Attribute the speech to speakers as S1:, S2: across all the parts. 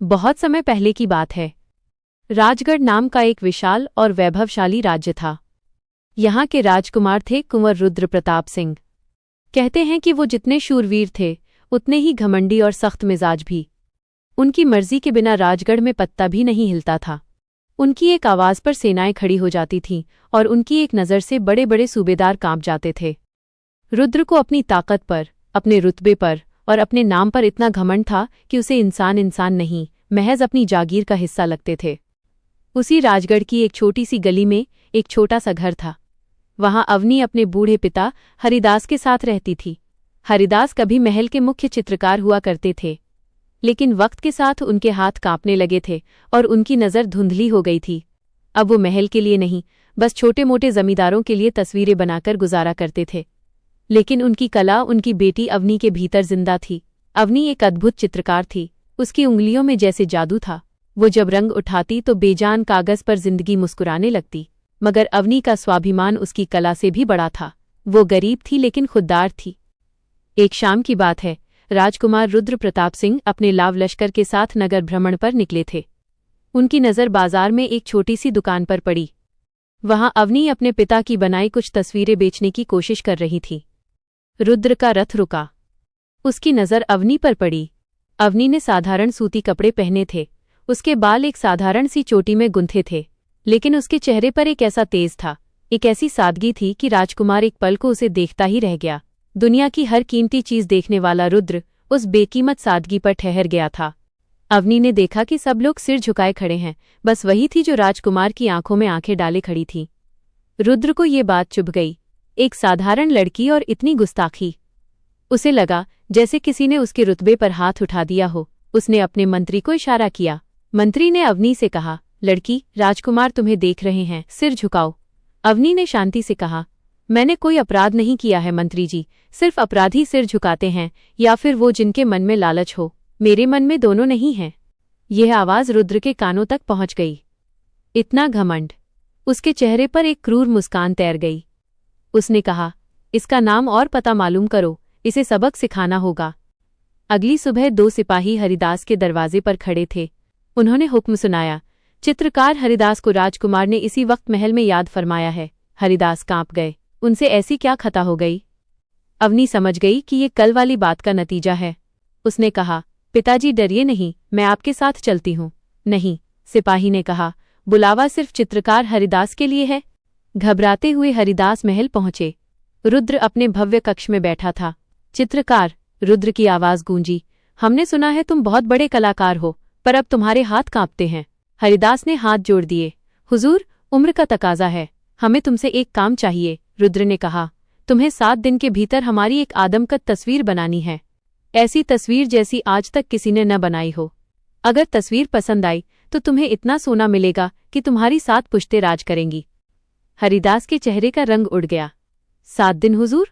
S1: बहुत समय पहले की बात है। राजगढ़ नाम का एक विशाल और वैभवशाली राज्य था। यहाँ के राजकुमार थे कुंवर रुद्र प्रताप सिंह। कहते हैं कि वो जितने शूरवीर थे उतने ही घमंडी और सख्त मिजाज भी। उनकी मर्जी के बिना राजगढ़ में पत्ता भी नहीं हिलता था। उनकी एक आवाज़ पर सेनाएं खड़ी हो जाती थीं और उनकी एक नज़र से बड़े बड़े सूबेदार कांप जाते थे। रुद्र को अपनी ताकत पर, अपने रुतबे पर और अपने नाम पर इतना घमंड था कि उसे इंसान नहीं, महज अपनी जागीर का हिस्सा लगते थे। उसी राजगढ़ की एक छोटी सी गली में एक छोटा सा घर था। वहां अवनी अपने बूढ़े पिता हरिदास के साथ रहती थी। हरिदास कभी महल के मुख्य चित्रकार हुआ करते थे, लेकिन वक्त के साथ उनके हाथ कांपने लगे थे और उनकी नज़र धुंधली हो गई थी। अब वो महल के लिए नहीं, बस छोटे मोटे जमींदारों के लिए तस्वीरें बनाकर गुजारा करते थे। लेकिन उनकी कला उनकी बेटी अवनी के भीतर जिंदा थी। अवनी एक अद्भुत चित्रकार थी। उसकी उंगलियों में जैसे जादू था। वो जब रंग उठाती तो बेजान कागज पर जिंदगी मुस्कुराने लगती। मगर अवनी का स्वाभिमान उसकी कला से भी बड़ा था। वो गरीब थी लेकिन खुददार थी। एक शाम की बात है। राजकुमार रुद्र प्रताप सिंह अपने लाव लश्कर के साथ नगर भ्रमण पर निकले थे। उनकी नज़र बाजार में एक छोटी सी दुकान पर पड़ी। वहां अवनी अपने पिता की बनाई कुछ तस्वीरें बेचने की कोशिश कर रही थी। रुद्र का रथ रुका। उसकी नज़र अवनी पर पड़ी। अवनी ने साधारण सूती कपड़े पहने थे। उसके बाल एक साधारण सी चोटी में गुंथे थे, लेकिन उसके चेहरे पर एक ऐसा तेज था, एक ऐसी सादगी थी कि राजकुमार एक पल को उसे देखता ही रह गया। दुनिया की हर कीमती चीज देखने वाला रुद्र उस बेकीमत सादगी पर ठहर गया था। अवनी ने देखा कि सब लोग सिर झुकाए खड़े हैं, बस वही थी जो राजकुमार की आंखों में आंखें डाले खड़ी थी। रुद्र को ये बात चुभ गई। एक साधारण लड़की और इतनी गुस्ताखी। उसे लगा जैसे किसी ने उसके रुतबे पर हाथ उठा दिया हो। उसने अपने मंत्री को इशारा किया। मंत्री ने अवनी से कहा, लड़की, राजकुमार तुम्हें देख रहे हैं, सिर झुकाओ। अवनी ने शांति से कहा, मैंने कोई अपराध नहीं किया है मंत्री जी, सिर्फ अपराधी सिर झुकाते हैं या फिर वो जिनके मन में लालच हो। मेरे मन में दोनों नहीं है। यह आवाज़ रुद्र के कानों तक पहुंच गई। इतना घमंड। उसके चेहरे पर एक क्रूर मुस्कान तैर गई। उसने कहा, इसका नाम और पता मालूम करो, इसे सबक सिखाना होगा। अगली सुबह 2 सिपाही हरिदास के दरवाजे पर खड़े थे। उन्होंने हुक्म सुनाया। चित्रकार हरिदास को राजकुमार ने इसी वक्त महल में याद फरमाया है। हरिदास कांप गए। उनसे ऐसी क्या खता हो गई? अवनी समझ गई कि ये कल वाली बात का नतीजा है। उसने कहा, पिताजी डरिए नहीं, मैं आपके साथ चलती हूँ। नहीं, सिपाही ने कहा, बुलावा सिर्फ चित्रकार हरिदास के लिए है। घबराते हुए हरिदास महल पहुंचे। रुद्र अपने भव्य कक्ष में बैठा था। चित्रकार, रुद्र की आवाज गूंजी, हमने सुना है तुम बहुत बड़े कलाकार हो, पर अब तुम्हारे हाथ कांपते हैं। हरिदास ने हाथ जोड़ दिए। हुजूर, उम्र का तकाजा है, हमें तुमसे एक काम चाहिए। रुद्र ने कहा, तुम्हें 7 दिन के भीतर हमारी एक आदमकद तस्वीर बनानी है। ऐसी तस्वीर जैसी आज तक किसी ने न बनाई हो। अगर तस्वीर पसंद आई तो तुम्हें इतना सोना मिलेगा कि तुम्हारी 7 पुश्तें राज करेंगी। हरिदास के चेहरे का रंग उड़ गया। 7 दिन हुजूर?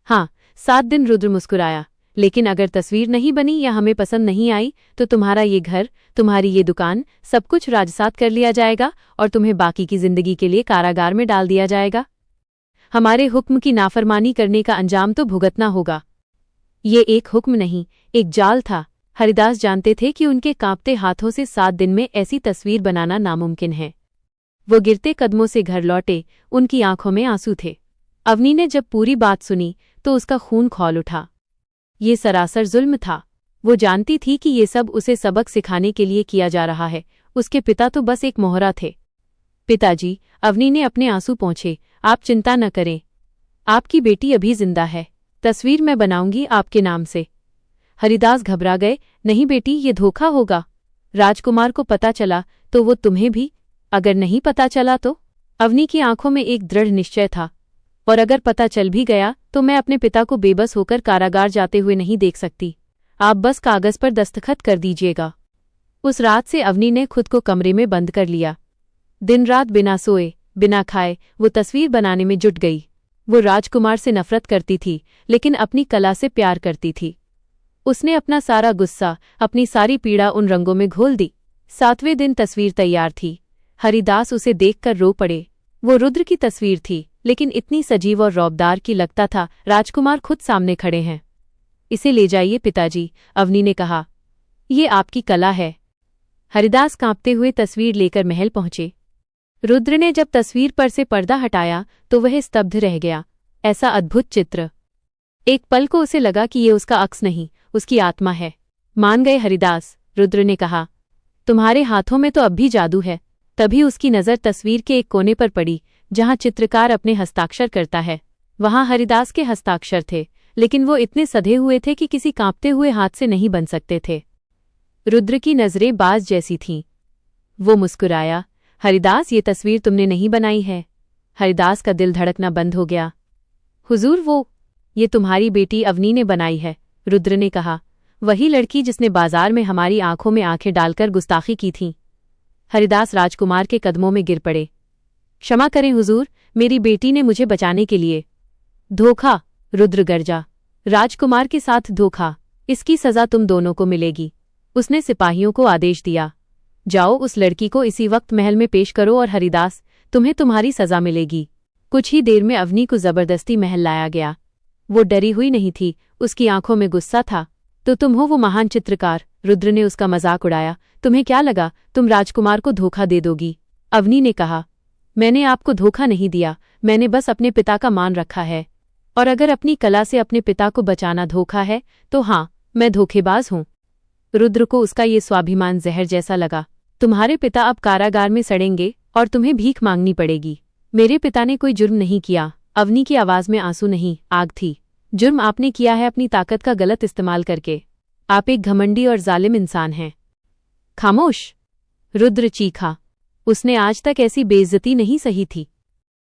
S1: हाँ, 7 दिन। रुद्र मुस्कुराया। लेकिन अगर तस्वीर नहीं बनी या हमें पसंद नहीं आई तो तुम्हारा ये घर, तुम्हारी ये दुकान, सब कुछ राजसात कर लिया जाएगा और तुम्हें बाकी की जिंदगी के लिए कारागार में डाल दिया जाएगा। हमारे हुक्म की नाफरमानी करने का अंजाम तो भुगतना होगा। ये एक हुक्म नहीं, एक जाल था। हरिदास जानते थे कि उनके कांपते हाथों से 7 दिन में ऐसी तस्वीर बनाना नामुमकिन है। वो गिरते कदमों से घर लौटे। उनकी आंखों में आंसू थे। अवनी ने जब पूरी बात सुनी तो उसका खून खौल उठा। ये सरासर जुल्म था। वो जानती थी कि ये सब उसे सबक सिखाने के लिए किया जा रहा है। उसके पिता तो बस एक मोहरा थे। पिताजी, अवनी ने अपने आंसू पोंछे, आप चिंता न करें, आपकी बेटी अभी जिंदा है। तस्वीर मैं बनाऊंगी आपके नाम से। हरिदास घबरा गए। नहीं बेटी, ये धोखा होगा। राजकुमार को पता चला तो वो तुम्हें भी, अगर नहीं पता चला तो? अवनी की आंखों में एक दृढ़ निश्चय था। और अगर पता चल भी गया तो मैं अपने पिता को बेबस होकर कारागार जाते हुए नहीं देख सकती। आप बस कागज पर दस्तखत कर दीजिएगा। उस रात से अवनी ने खुद को कमरे में बंद कर लिया। दिन रात बिना सोए, बिना खाए वो तस्वीर बनाने में जुट गई। वो राजकुमार से नफरत करती थी, लेकिन अपनी कला से प्यार करती थी। उसने अपना सारा गुस्सा, अपनी सारी पीड़ा उन रंगों में घोल दी। 7वें दिन तस्वीर तैयार थी। हरिदास उसे देखकर रो पड़े। वो रुद्र की तस्वीर थी, लेकिन इतनी सजीव और रौबदार कि लगता था राजकुमार खुद सामने खड़े हैं। इसे ले जाइए पिताजी, अवनी ने कहा। ये आपकी कला है, हरिदास कांपते हुए तस्वीर लेकर महल पहुंचे। रुद्र ने जब तस्वीर पर से पर्दा हटाया तो वह स्तब्ध रह गया। ऐसा अद्भुत चित्र! एक पल को उसे लगा कि ये उसका अक्स नहीं, उसकी आत्मा है। मान गए हरिदास, रुद्र ने कहा। तुम्हारे हाथों में तो अब भी जादू है। तभी उसकी नज़र तस्वीर के एक कोने पर पड़ी जहां चित्रकार अपने हस्ताक्षर करता है। वहां हरिदास के हस्ताक्षर थे, लेकिन वो इतने सधे हुए थे कि किसी कांपते हुए हाथ से नहीं बन सकते थे। रुद्र की नज़रें बाज जैसी थीं। वो मुस्कुराया। हरिदास, ये तस्वीर तुमने नहीं बनाई है। हरिदास का दिल धड़कना बंद हो गया। हुजूर, ये तुम्हारी बेटी अवनी ने बनाई है, रुद्र ने कहा। वही लड़की जिसने बाजार में हमारी आंखों में आंखें डालकर गुस्ताखी की थी। हरिदास राजकुमार के कदमों में गिर पड़े। क्षमा करें हुजूर, मेरी बेटी ने मुझे बचाने के लिए। धोखा! रुद्र गरजा। राजकुमार के साथ धोखा, इसकी सजा तुम दोनों को मिलेगी। उसने सिपाहियों को आदेश दिया, जाओ उस लड़की को इसी वक्त महल में पेश करो और हरिदास, तुम्हें तुम्हारी सजा मिलेगी। कुछ ही देर में अवनी को जबरदस्ती महल लाया गया। वो डरी हुई नहीं थी, उसकी आंखों में गुस्सा था। तो तुम हो वो महान चित्रकार? रुद्र ने उसका मजाक उड़ाया। तुम्हें क्या लगा तुम राजकुमार को धोखा दे दोगी? अवनी ने कहा। मैंने आपको धोखा नहीं दिया, मैंने बस अपने पिता का मान रखा है। और अगर अपनी कला से अपने पिता को बचाना धोखा है तो हाँ, मैं धोखेबाज हूं। रुद्र को उसका ये स्वाभिमान जहर जैसा लगा। तुम्हारे पिता अब कारागार में सड़ेंगे और तुम्हें भीख मांगनी पड़ेगी। मेरे पिता ने कोई जुर्म नहीं किया। अवनी की आवाज में आंसू नहीं, आग थी। जुर्म आपने किया है अपनी ताकत का गलत इस्तेमाल करके। आप एक घमंडी और जालिम इंसान हैं। खामोश! रुद्र चीखा। उसने आज तक ऐसी बेइज्जती नहीं सही थी।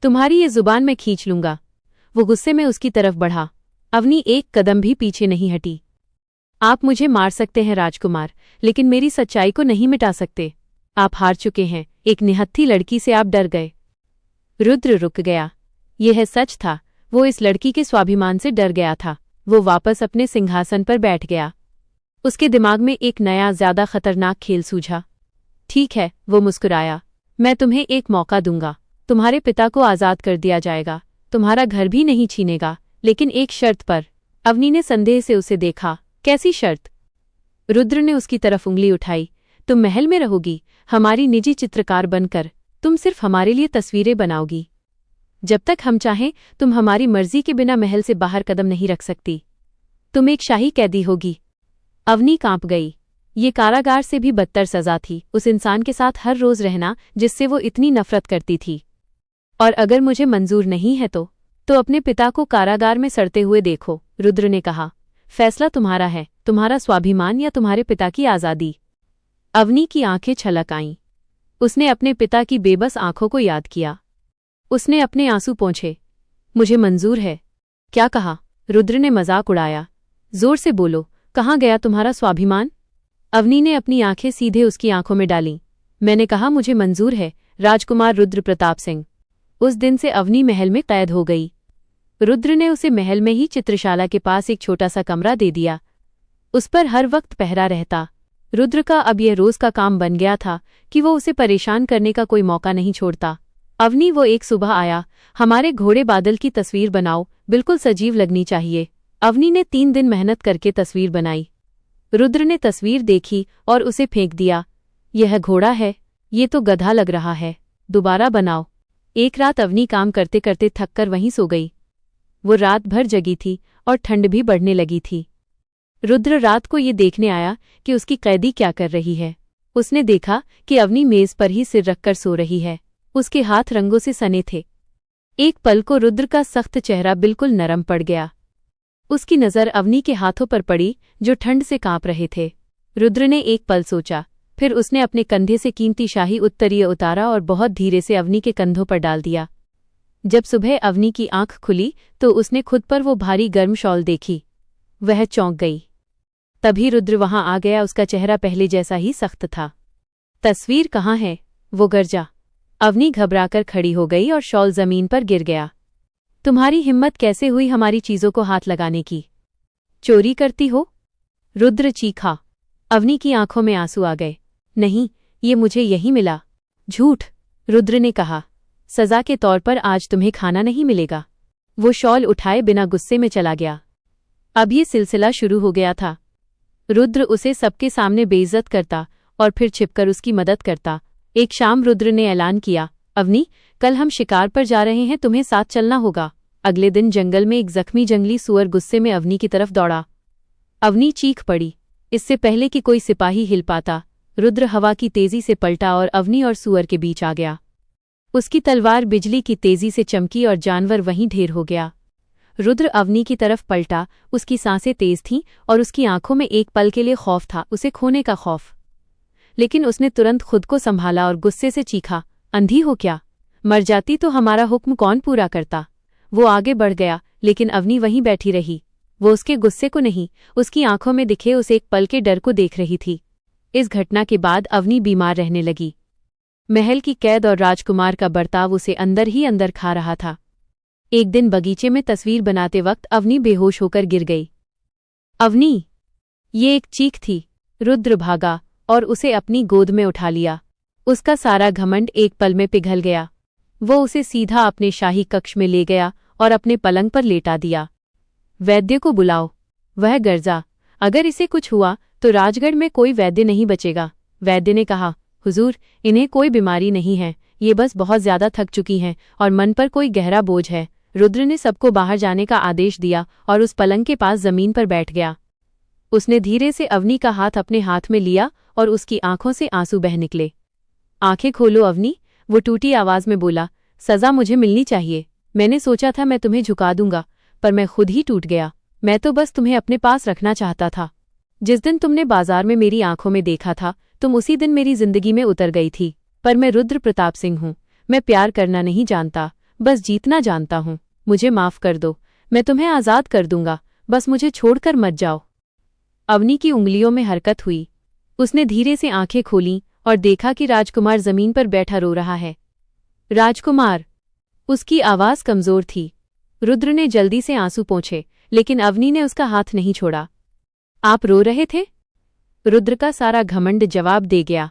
S1: तुम्हारी ये जुबान मैं खींच लूंगा। वो गुस्से में उसकी तरफ बढ़ा। अवनी एक कदम भी पीछे नहीं हटी। आप मुझे मार सकते हैं राजकुमार, लेकिन मेरी सच्चाई को नहीं मिटा सकते। आप हार चुके हैं। एक निहत्थी लड़की से आप डर गए। रुद्र रुक गया। यह सच था, वो इस लड़की के स्वाभिमान से डर गया था। वो वापस अपने सिंहासन पर बैठ गया। उसके दिमाग में एक नया ज्यादा खतरनाक खेल सूझा। ठीक है, वो मुस्कुराया। मैं तुम्हें एक मौका दूंगा। तुम्हारे पिता को आजाद कर दिया जाएगा, तुम्हारा घर भी नहीं छीनेगा, लेकिन एक शर्त पर। अवनी ने संदेह से उसे देखा। कैसी शर्त? रुद्र ने उसकी तरफ उंगली उठाई। तुम महल में रहोगी, हमारी निजी चित्रकार बनकर। तुम सिर्फ हमारे लिए तस्वीरें बनाओगी। जब तक हम चाहें तुम हमारी मर्जी के बिना महल से बाहर कदम नहीं रख सकती। तुम एक शाही कैदी होगी। अवनी कांप गई। ये कारागार से भी बदतर सजा थी, उस इंसान के साथ हर रोज रहना जिससे वो इतनी नफरत करती थी। और अगर मुझे मंजूर नहीं है तो अपने पिता को कारागार में सड़ते हुए देखो, रुद्र ने कहा। फैसला तुम्हारा है, तुम्हारा स्वाभिमान या तुम्हारे पिता की आज़ादी। अवनी की आंखें छलक आईं। उसने अपने पिता की बेबस आंखों को याद किया। उसने अपने आंसू पोंछे। मुझे मंजूर है। क्या कहा? रुद्र ने मजाक उड़ाया। जोर से बोलो, कहाँ गया तुम्हारा स्वाभिमान? अवनी ने अपनी आंखें सीधे उसकी आंखों में डालीं। मैंने कहा मुझे मंजूर है, राजकुमार रुद्र प्रताप सिंह। उस दिन से अवनी महल में कैद हो गई। रुद्र ने उसे महल में ही चित्रशाला के पास एक छोटा सा कमरा दे दिया। उस पर हर वक्त पहरा रहता। रुद्र का अब यह रोज का काम बन गया था कि वो उसे परेशान करने का कोई मौका नहीं छोड़ता। अवनी, वो एक सुबह आया। हमारे घोड़े बादल की तस्वीर बनाओ, बिल्कुल सजीव लगनी चाहिए। अवनी ने 3 दिन मेहनत करके तस्वीर बनाई। रुद्र ने तस्वीर देखी और उसे फेंक दिया। यह घोड़ा है, ये तो गधा लग रहा है, दोबारा बनाओ। एक रात अवनी काम करते करते थककर वहीं सो गई। वो रात भर जगी थी और ठंड भी बढ़ने लगी थी। रुद्र रात को ये देखने आया कि उसकी कैदी क्या कर रही है। उसने देखा कि अवनी मेज पर ही सिर रखकर सो रही है। उसके हाथ रंगों से सने थे। एक पल को रुद्र का सख्त चेहरा बिल्कुल नरम पड़ गया। उसकी नज़र अवनी के हाथों पर पड़ी जो ठंड से कांप रहे थे। रुद्र ने एक पल सोचा, फिर उसने अपने कंधे से कीमती शाही उत्तरीय उतारा और बहुत धीरे से अवनी के कंधों पर डाल दिया। जब सुबह अवनी की आंख खुली तो उसने खुद पर वो भारी गर्म शॉल देखी। वह चौंक गई। तभी रुद्र वहां आ गया। उसका चेहरा पहले जैसा ही सख्त था। तस्वीर कहाँ है? वो गरजा। अवनी घबराकर खड़ी हो गई और शॉल जमीन पर गिर गया। तुम्हारी हिम्मत कैसे हुई हमारी चीजों को हाथ लगाने की? चोरी करती हो? रुद्र चीखा। अवनी की आंखों में आंसू आ गए। नहीं, ये मुझे यही मिला। झूठ! रुद्र ने कहा। सजा के तौर पर आज तुम्हें खाना नहीं मिलेगा। वो शॉल उठाए बिना गुस्से में चला गया। अब ये सिलसिला शुरू हो गया था। रुद्र उसे सबके सामने बेइज्जत करता और फिर छिपकर उसकी मदद करता। एक शाम रुद्र ने ऐलान किया, अवनी, कल हम शिकार पर जा रहे हैं, तुम्हें साथ चलना होगा। अगले दिन जंगल में एक जख्मी जंगली सूअर गुस्से में अवनी की तरफ दौड़ा। अवनी चीख पड़ी। इससे पहले कि कोई सिपाही हिल पाता, रुद्र हवा की तेजी से पलटा और अवनी और सूअर के बीच आ गया। उसकी तलवार बिजली की तेजी से चमकी और जानवर वहीं ढेर हो गया। रुद्र अवनी की तरफ पलटा, उसकी सांसें तेज थीं और उसकी आंखों में एक पल के लिए खौफ था, उसे खोने का खौफ। लेकिन उसने तुरंत खुद को संभाला और गुस्से से चीखा, अंधी हो क्या? मर जाती तो हमारा हुक्म कौन पूरा करता? वो आगे बढ़ गया, लेकिन अवनी वहीं बैठी रही। वो उसके गुस्से को नहीं, उसकी आंखों में दिखे उस एक पल के डर को देख रही थी। इस घटना के बाद अवनी बीमार रहने लगी। महल की कैद और राजकुमार का बर्ताव उसे अंदर ही अंदर खा रहा था। एक दिन बगीचे में तस्वीर बनाते वक्त अवनी बेहोश होकर गिर गई। अवनी! ये एक चीख थी। रुद्र भागा और उसे अपनी गोद में उठा लिया। उसका सारा घमंड एक पल में पिघल गया। वो उसे सीधा अपने शाही कक्ष में ले गया और अपने पलंग पर लेटा दिया। वैद्य को बुलाओ, वह गर्जा, अगर इसे कुछ हुआ तो राजगढ़ में कोई वैद्य नहीं बचेगा। वैद्य ने कहा, हुजूर, इन्हें कोई बीमारी नहीं है, ये बस बहुत ज्यादा थक चुकी हैं और मन पर कोई गहरा बोझ है। रुद्र ने सबको बाहर जाने का आदेश दिया और उस पलंग के पास जमीन पर बैठ गया। उसने धीरे से अवनी का हाथ अपने हाथ में लिया और उसकी आंखों से आंसू बह निकले। आंखें खोलो अवनी, वो टूटी आवाज में बोला, सजा मुझे मिलनी चाहिए। मैंने सोचा था मैं तुम्हें झुका दूंगा, पर मैं खुद ही टूट गया। मैं तो बस तुम्हें अपने पास रखना चाहता था। जिस दिन तुमने बाजार में मेरी आंखों में देखा था, तुम उसी दिन मेरी जिंदगी में उतर गई थी। पर मैं रुद्र प्रताप सिंह हूँ। मैं प्यार करना नहीं जानता, बस जीतना जानता हूँ। मुझे माफ कर दो, मैं तुम्हें आजाद कर दूंगा, बस मुझे छोड़कर मत जाओ। अवनी की उंगलियों में हरकत हुई। उसने धीरे से आंखें खोलीं और देखा कि राजकुमार जमीन पर बैठा रो रहा है। राजकुमार! उसकी आवाज कमजोर थी। रुद्र ने जल्दी से आंसू पोंछे, लेकिन अवनी ने उसका हाथ नहीं छोड़ा। आप रो रहे थे? रुद्र का सारा घमंड जवाब दे गया।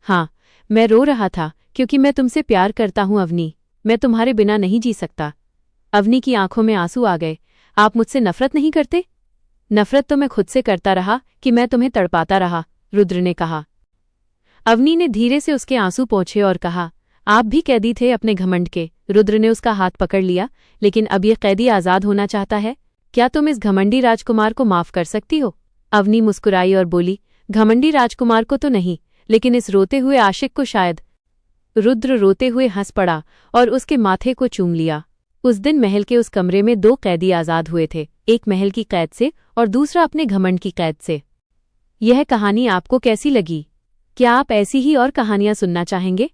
S1: हाँ, मैं रो रहा था क्योंकि मैं तुमसे प्यार करता हूं अवनी। मैं तुम्हारे बिना नहीं जी सकता। अवनी की आंखों में आंसू आ गए। आप मुझसे नफरत नहीं करते? नफरत तो मैं खुद से करता रहा कि मैं तुम्हें तड़पाता रहा, रुद्र ने कहा। अवनी ने धीरे से उसके आंसू पोंछे और कहा, आप भी कैदी थे अपने घमंड के। रुद्र ने उसका हाथ पकड़ लिया, लेकिन अब ये कैदी आजाद होना चाहता है। क्या तुम इस घमंडी राजकुमार को माफ कर सकती हो? अवनी मुस्कुराई और बोली, घमंडी राजकुमार को तो नहीं, लेकिन इस रोते हुए आशिक को शायद। रुद्र रोते हुए हंस पड़ा और उसके माथे को चूम लिया। उस दिन महल के उस कमरे में 2 कैदी आजाद हुए थे, एक महल की कैद से और दूसरा अपने घमंड की कैद से। यह कहानी आपको कैसी लगी? क्या आप ऐसी ही और कहानियां सुनना चाहेंगे?